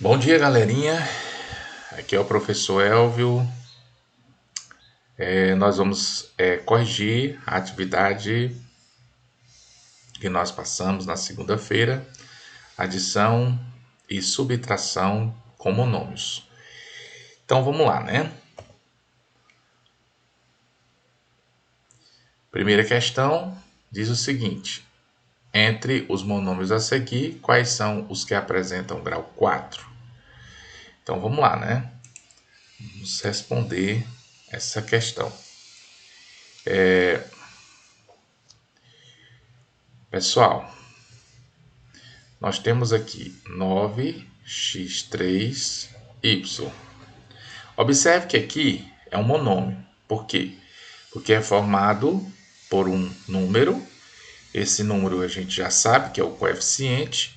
Bom dia, galerinha. Aqui é o professor Elvio. Nós vamos corrigir a atividade que nós passamos na segunda-feira, adição e subtração com monômios. Então vamos lá, né? Primeira questão diz o seguinte: entre os monômios a seguir, quais são os que apresentam grau 4? Então vamos lá, né? Vamos responder essa questão. Pessoal, nós temos aqui 9x3y. Observe que aqui é um monômio. Por quê? Porque é formado por um número. Esse número a gente já sabe que é o coeficiente.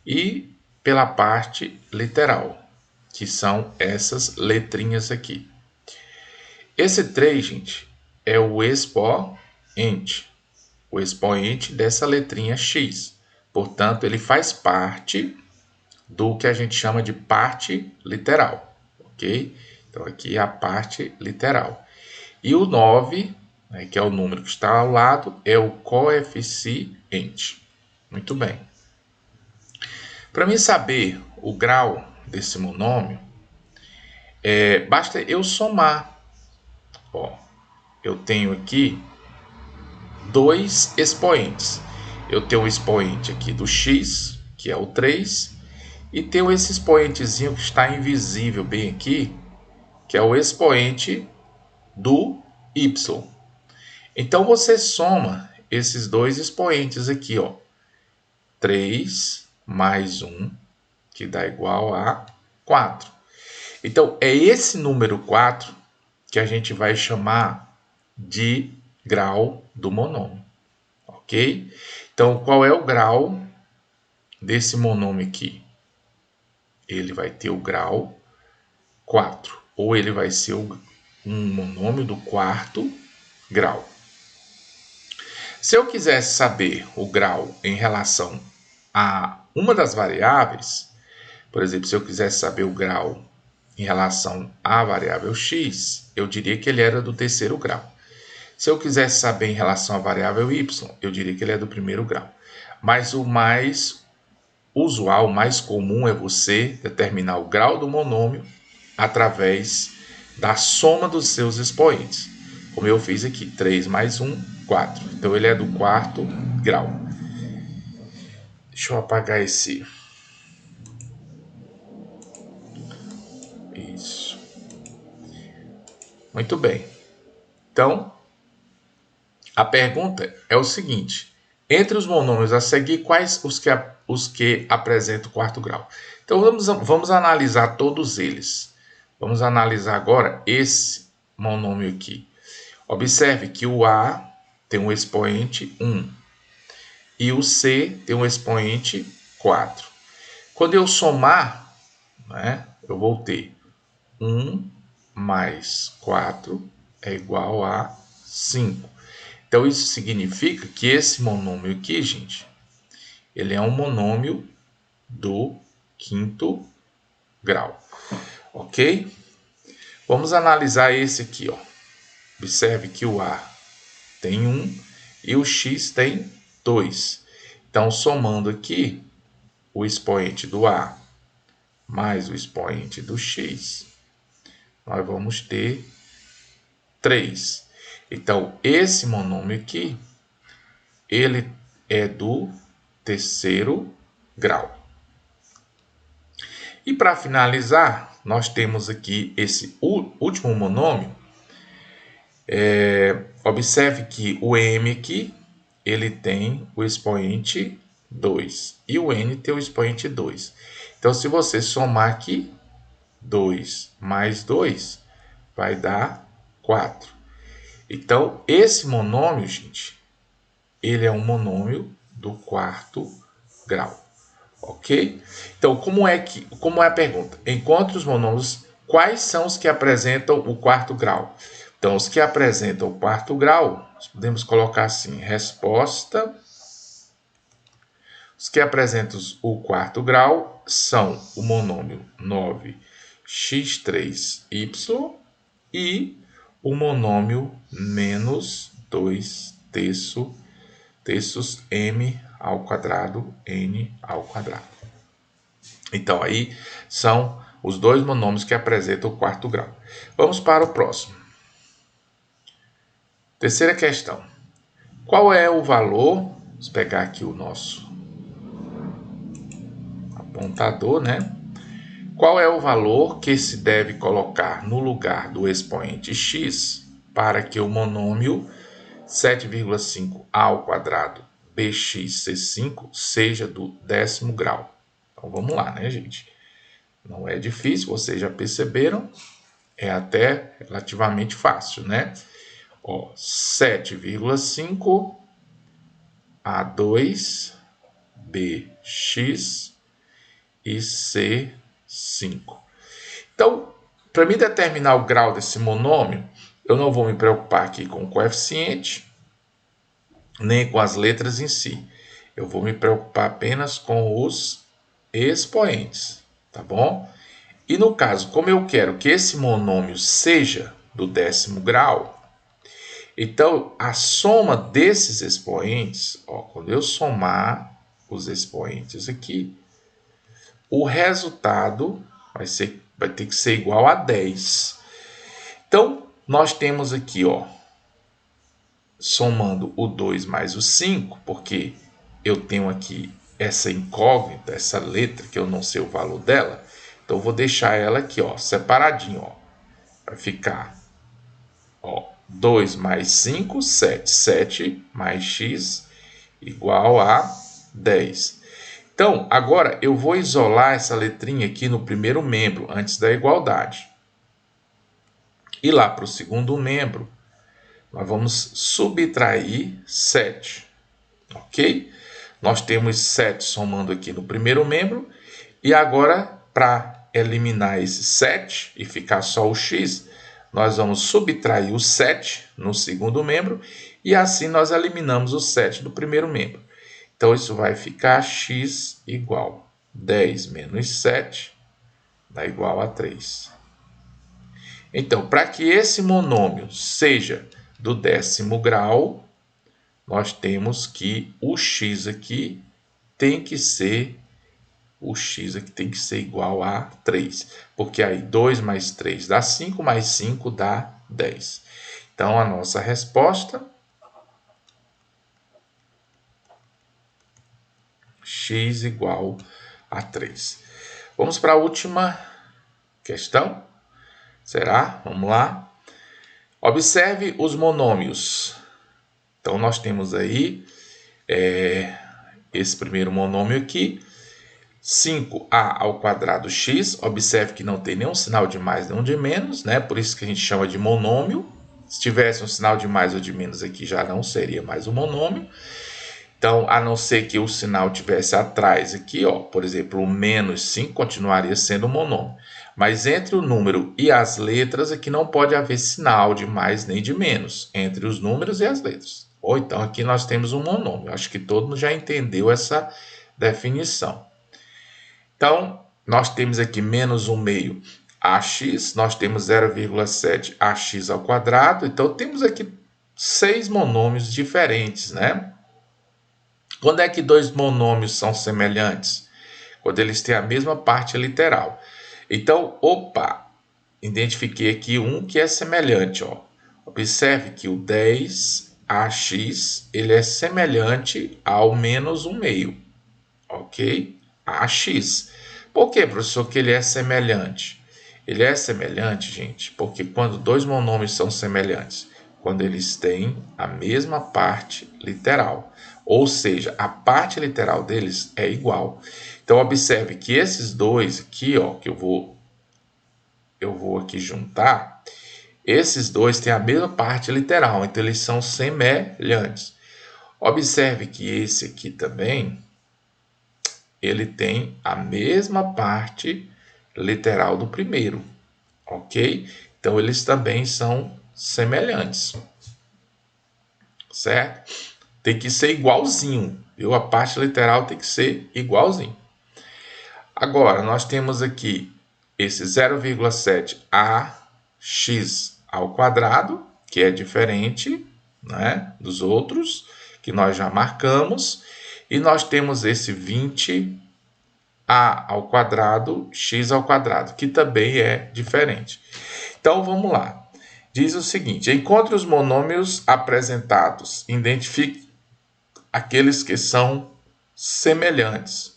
E pela parte literal, que são essas letrinhas aqui. Esse 3, gente, é o expoente. O expoente dessa letrinha x. Portanto, ele faz parte do que a gente chama de parte literal, ok? Então, aqui é a parte literal. E o 9, né, que é o número que está ao lado, é o coeficiente. Muito bem. Para mim saber o grau desse monômio, basta eu somar. Ó, eu tenho aqui dois expoentes. Eu tenho o expoente aqui do x, que é o 3, e tenho esse expoentezinho que está invisível bem aqui, que é o expoente do y. Então, você soma esses dois expoentes aqui, ó. 3 mais 1, que dá igual a 4. Então, é esse número 4 que a gente vai chamar de grau do monômio. Ok? Então, qual é o grau desse monômio aqui? Ele vai ter o grau 4, ou ele vai ser um monômio do quarto grau. Se eu quisesse saber o grau em relação a uma das variáveis, por exemplo, se eu quisesse saber o grau em relação à variável x, eu diria que ele era do terceiro grau. Se eu quisesse saber em relação à variável y, eu diria que ele é do primeiro grau. Mas o mais usual, o mais comum é você determinar o grau do monômio através da soma dos seus expoentes. Como eu fiz aqui, 3 mais 1, 4. Então, ele é do quarto grau. Deixa eu apagar esse. Isso. Muito bem. Então, a pergunta é o seguinte: entre os monômios a seguir, quais os que apresentam o quarto grau? Então, vamos analisar todos eles. Vamos analisar agora esse monômio aqui. Observe que o A tem um expoente 1 e o C tem um expoente 4. Quando eu somar, né, eu vou ter 1 mais 4 é igual a 5. Então, isso significa que esse monômio aqui, gente, ele é um monômio do quinto grau. Ok? Vamos analisar esse aqui, ó. Observe que o A tem 1 e o X tem 2. Então, somando aqui o expoente do A mais o expoente do X, nós vamos ter 3. Então, esse monômio aqui, ele é do terceiro grau. E para finalizar, nós temos aqui esse último monômio. Observe que o m aqui, ele tem o expoente 2 e o n tem o expoente 2. Então, se você somar aqui, 2 mais 2 vai dar 4. Então, esse monômio, gente, ele é um monômio do quarto grau. Ok? Então, como é a pergunta? Encontre os monômios, quais são os que apresentam o quarto grau? Então, os que apresentam o quarto grau, nós podemos colocar assim: resposta Os que apresentam o quarto grau são o monômio 9x3y e o monômio menos 2 terços m ao quadrado n ao quadrado. Então, aí são os dois monômios que apresentam o quarto grau. Vamos para o próximo. Terceira questão. Qual é o valor? Vamos pegar aqui o nosso apontador, né? Qual é o valor que se deve colocar no lugar do expoente x para que o monômio 7,5 ao quadrado bxc5 seja do 10º grau? Então vamos lá, né, gente? Não é difícil, vocês já perceberam. É até relativamente fácil, né? Ó, 7,5 a 2 bx e c5. Então, para mim determinar o grau desse monômio, eu não vou me preocupar aqui com o coeficiente, nem com as letras em si. Eu vou me preocupar apenas com os expoentes, tá bom? E no caso, como eu quero que esse monômio seja do 10º grau, então a soma desses expoentes, ó, quando eu somar os expoentes aqui, o resultado vai ter que ser igual a 10. Então, nós temos aqui, ó, somando o 2 mais o 5, porque eu tenho aqui essa incógnita, essa letra que eu não sei o valor dela, então eu vou deixar ela aqui, ó, separadinho, ó. Vai ficar, ó, 2 mais 5, 7. 7 mais x igual a 10. Então, agora eu vou isolar essa letrinha aqui no primeiro membro, antes da igualdade. E lá para o segundo membro, nós vamos subtrair 7, ok? Nós temos 7 somando aqui no primeiro membro, e agora, para eliminar esse 7 e ficar só o x, nós vamos subtrair o 7 no segundo membro, e assim nós eliminamos o 7 do primeiro membro. Então, isso vai ficar x igual 10 menos 7, dá igual a 3. Então, para que esse monômio seja do 10º grau, nós temos que o x aqui tem que ser igual a 3. Porque aí 2 mais 3 dá 5, mais 5 dá 10. Então, a nossa resposta, x igual a 3. Vamos para a última questão. Será? Vamos lá. Observe os monômios. Então, nós temos aí esse primeiro monômio aqui, 5a ao quadrado x. Observe que não tem nenhum sinal de mais, nenhum de menos, né? Por isso que a gente chama de monômio. Se tivesse um sinal de mais ou de menos aqui, já não seria mais um monômio. Então, a não ser que o sinal tivesse atrás aqui, ó, por exemplo, o menos 5 continuaria sendo um monômio. Mas entre o número e as letras aqui não pode haver sinal de mais nem de menos, entre os números e as letras. Ou então aqui nós temos um monômio. Acho que todo mundo já entendeu essa definição. Então, nós temos aqui menos 1 meio ax, nós temos 0,7 ax ao quadrado. Então, temos aqui 6 monômios diferentes, né? Quando é que dois monômios são semelhantes? Quando eles têm a mesma parte literal. Então, identifiquei aqui um que é semelhante, ó. Observe que o 10ax, ele é semelhante ao menos 1 meio, ok? Ax. Por que, professor, que ele é semelhante? Ele é semelhante, gente, porque quando dois monômios são semelhantes, quando eles têm a mesma parte literal, ou seja, a parte literal deles é igual. Então, observe que esses dois aqui, ó, que eu vou aqui juntar, esses dois têm a mesma parte literal, então eles são semelhantes. Observe que esse aqui também, ele tem a mesma parte literal do primeiro, ok? Então, eles também são semelhantes, certo? Tem que ser igualzinho, viu? A parte literal tem que ser igualzinho. Agora, nós temos aqui esse 0,7ax ao quadrado, que é diferente, né, dos outros, que nós já marcamos. E nós temos esse 20a ao quadrado, x ao quadrado, que também é diferente. Então, vamos lá. Diz o seguinte: encontre os monômios apresentados. Identifique aqueles que são semelhantes.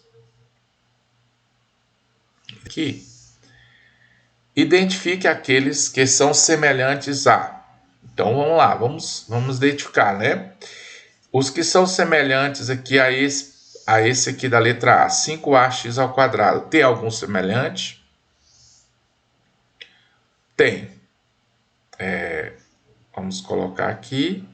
Aqui. Identifique aqueles que são semelhantes a. Então, vamos lá. Vamos identificar, né? Os que são semelhantes aqui a esse aqui da letra A, 5ax ao quadrado. Tem algum semelhante? Tem. Vamos colocar aqui.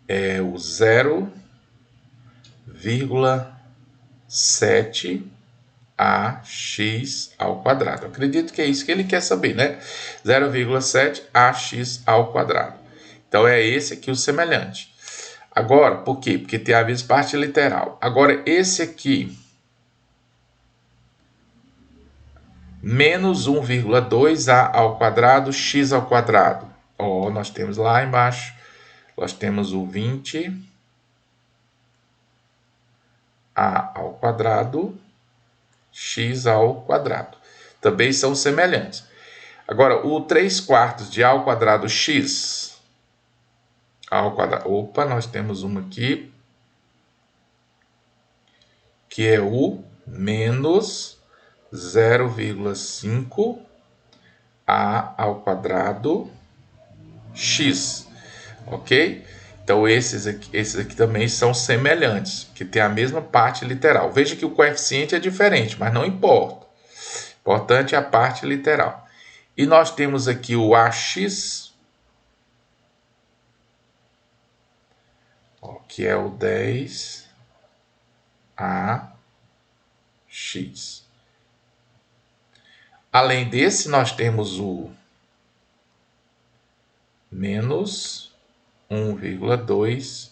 É o 0,7ax ao quadrado. Acredito que é isso que ele quer saber, né? 0,7ax ao quadrado. Então, é esse aqui o semelhante. Agora, por quê? Porque tem a mesma parte literal. Agora, esse aqui, menos 1,2a ao quadrado, x ao quadrado. Ó, nós temos lá embaixo, nós temos o 20a ao quadrado, x ao quadrado. Também são semelhantes. Agora, o 3/4 de a ao quadrado x ao quadrado. Opa, nós temos uma aqui, que é o menos 0,5a ao quadrado x, ok? Então, esses aqui também são semelhantes, que tem a mesma parte literal. Veja que o coeficiente é diferente, mas não importa. Importante é a parte literal. E nós temos aqui o ax, que é o 10ax. Além desse, nós temos o menos 1,2ax,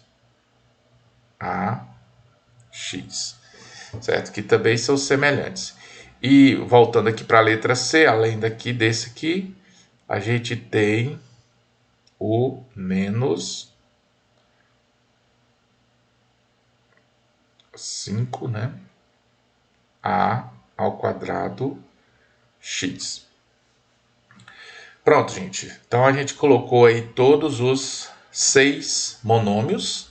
certo? Que também são semelhantes. E voltando aqui para a letra C, além desse aqui, a gente tem o menos 5, né? A ao quadrado x. Pronto, gente. Então, a gente colocou aí todos os 6 monômios,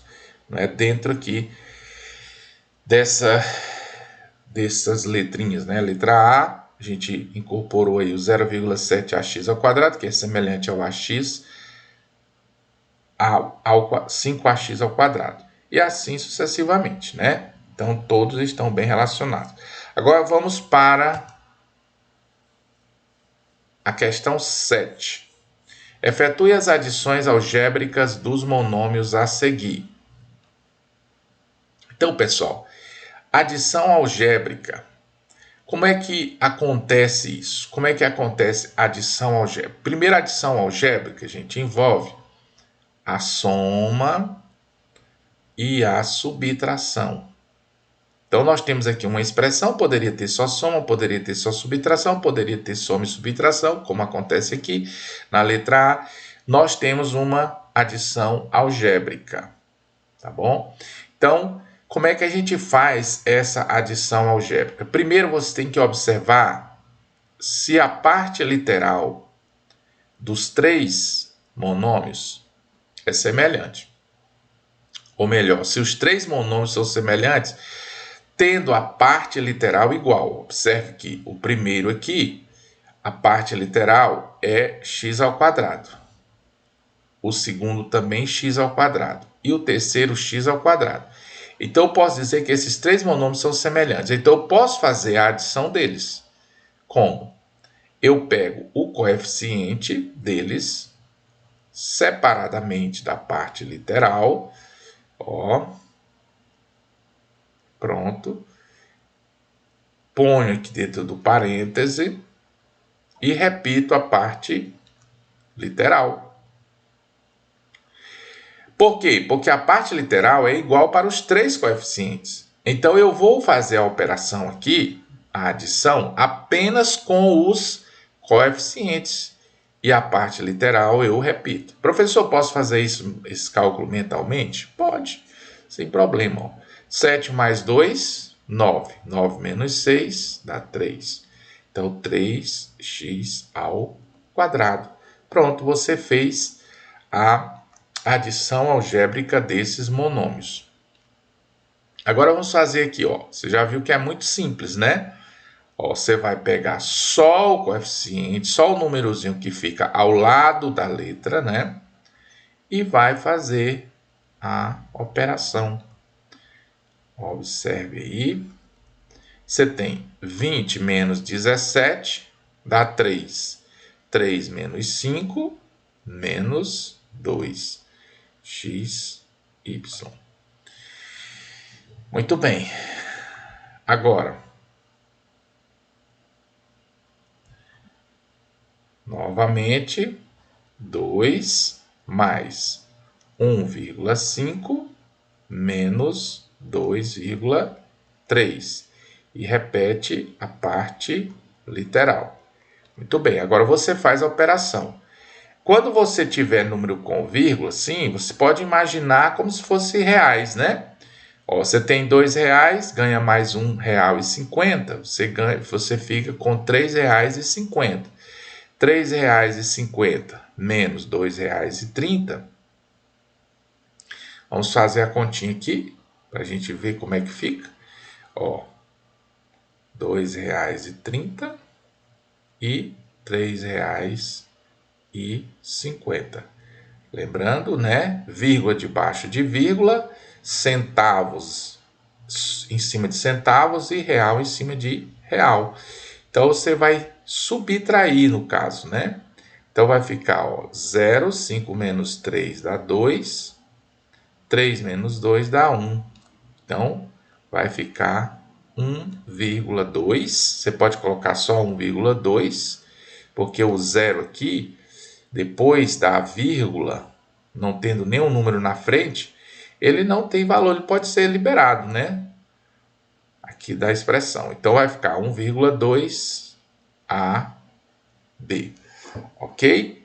né, dentro aqui dessas letrinhas, né? Letra A, a gente incorporou aí o 0,7ax ao quadrado, que é semelhante ao ax, ao 5ax ao quadrado. E assim sucessivamente, né? Então, todos estão bem relacionados. Agora, vamos para a questão 7. Efetue as adições algébricas dos monômios a seguir. Então, pessoal, adição algébrica. Como é que acontece isso? Como é que acontece a adição algébrica? Primeiro, a adição algébrica, gente, envolve a soma e a subtração. Então, nós temos aqui uma expressão, poderia ter só soma, poderia ter só subtração, poderia ter soma e subtração, como acontece aqui na letra A. Nós temos uma adição algébrica, tá bom? Então, como é que a gente faz essa adição algébrica? Primeiro, você tem que observar se a parte literal dos 3 monômios é semelhante. Ou melhor, se os 3 monômios são semelhantes, tendo a parte literal igual. Observe que o primeiro aqui, a parte literal é x ao quadrado. O segundo também x ao quadrado. E o terceiro x ao quadrado. Então, eu posso dizer que esses 3 monômios são semelhantes. Então, eu posso fazer a adição deles. Como? Eu pego o coeficiente deles separadamente da parte literal. Ó. Pronto. Ponho aqui dentro do parêntese e repito a parte literal. Por quê? Porque a parte literal é igual para os três coeficientes. Então, eu vou fazer a operação aqui, a adição, apenas com os coeficientes. E a parte literal eu repito. Professor, posso fazer esse cálculo mentalmente? Pode, sem problema. Ó. 7 mais 2, 9. 9 menos 6 dá 3. Então, 3x ao quadrado. Pronto, você fez a adição algébrica desses monômios. Agora vamos fazer aqui, ó. Você já viu que é muito simples, né? Ó, você vai pegar só o coeficiente, só o númerozinho que fica ao lado da letra, né? E vai fazer a operação. Observe aí. Você tem 20 menos 17 dá 3. 3 menos 5 menos 2. X, Y. Muito bem. Agora, novamente, 2 mais 1,5 menos 2,3. E repete a parte literal. Muito bem, agora você faz a operação. Quando você tiver número com vírgula, sim, você pode imaginar como se fosse reais, né? Ó, você tem R$2, ganha mais R$1,50, você fica com R$3,50. R$3,50 menos R$2,30. Vamos fazer a continha aqui, para a gente ver como é que fica. Ó, R$2,30 e R$3,50. Lembrando, né? Vírgula debaixo de vírgula, centavos em cima de centavos e real em cima de real. Então, você vai subtrair no caso, né? Então, vai ficar, ó, 0, 5 menos 3 dá 2, 3 menos 2 dá 1. Então, vai ficar 1,2. Você pode colocar só 1,2, porque o zero aqui, depois da vírgula, não tendo nenhum número na frente, ele não tem valor, ele pode ser liberado, né? Aqui da expressão. Então, vai ficar 1,2 AB. Ok?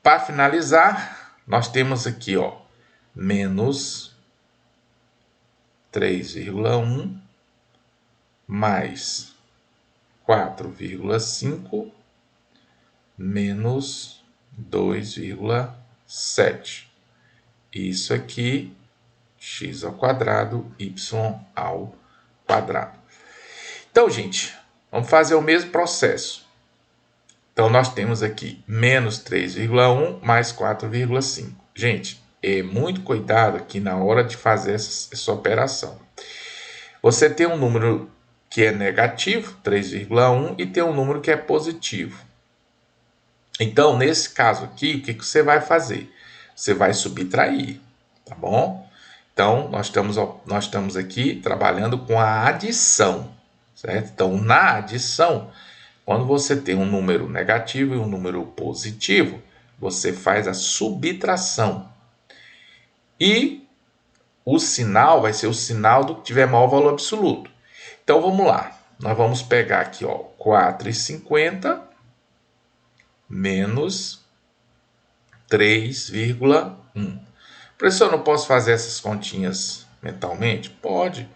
Para finalizar, nós temos aqui, ó, menos 3,1 mais 4,5 menos 2,7. Isso aqui, x ao quadrado, y ao quadrado. Então, gente, vamos fazer o mesmo processo. Então, nós temos aqui menos 3,1 mais 4,5. Gente, muito cuidado aqui na hora de fazer essa operação. Você tem um número que é negativo, 3,1, e tem um número que é positivo. Então, nesse caso aqui, o que você vai fazer? Você vai subtrair, tá bom? Então, nós estamos aqui trabalhando com a adição, certo? Então, na adição, quando você tem um número negativo e um número positivo, você faz a subtração. E o sinal vai ser o sinal do que tiver maior valor absoluto. Então, vamos lá. Nós vamos pegar aqui, ó, 4,50 menos 3,1. Professor, eu não posso fazer essas continhas mentalmente? Pode.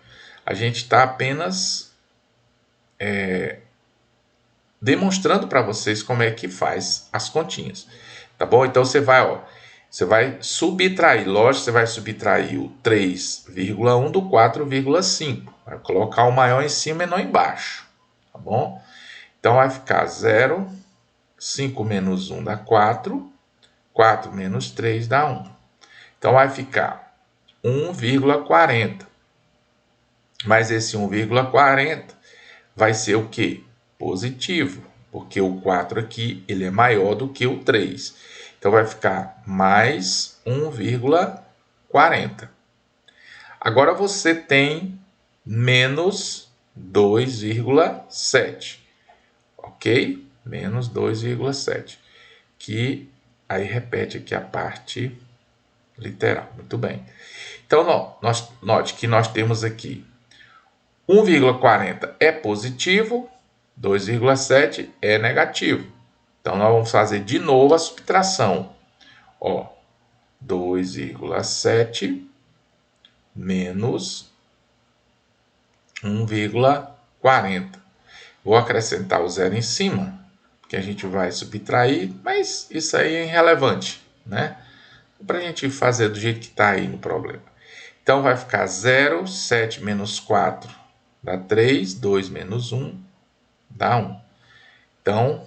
A gente está apenas demonstrando para vocês como é que faz as continhas. Tá bom? Então, você vai subtrair. Lógico, você vai subtrair o 3,1 do 4,5. Vai colocar o maior em cima e menor embaixo. Tá bom? Então, vai ficar 0, 5 menos 1 dá 4, 4 menos 3 dá 1. Então, vai ficar 1,40. Mas esse 1,40 vai ser o quê? Positivo, porque o 4 aqui ele é maior do que o 3. Então, vai ficar mais 1,40. Agora, você tem menos 2,7. Ok? Menos 2,7. que aí repete aqui a parte literal. Muito bem. Então, note que nós temos aqui 1,40 é positivo, 2,7 é negativo. Então, nós vamos fazer de novo a subtração. Ó, 2,7 menos 1,40. Vou acrescentar o zero em cima, que a gente vai subtrair, mas isso aí é irrelevante, né? Para a gente fazer do jeito que está aí no problema. Então, vai ficar 0, 7 menos 4 dá 3, 2 menos 1 dá 1. Então,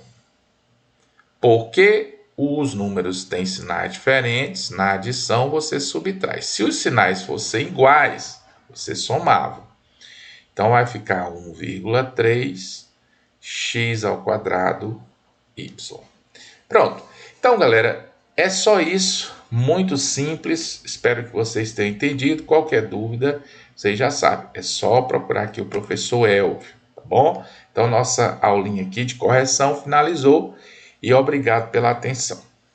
porque os números têm sinais diferentes, na adição você subtrai. Se os sinais fossem iguais, você somava. Então, vai ficar 1,3 x ao quadrado y. Pronto. Então, galera, é só isso. Muito simples. Espero que vocês tenham entendido. Qualquer dúvida, vocês já sabem. É só procurar aqui o professor Elvio, tá bom? Então, nossa aulinha aqui de correção finalizou. E obrigado pela atenção.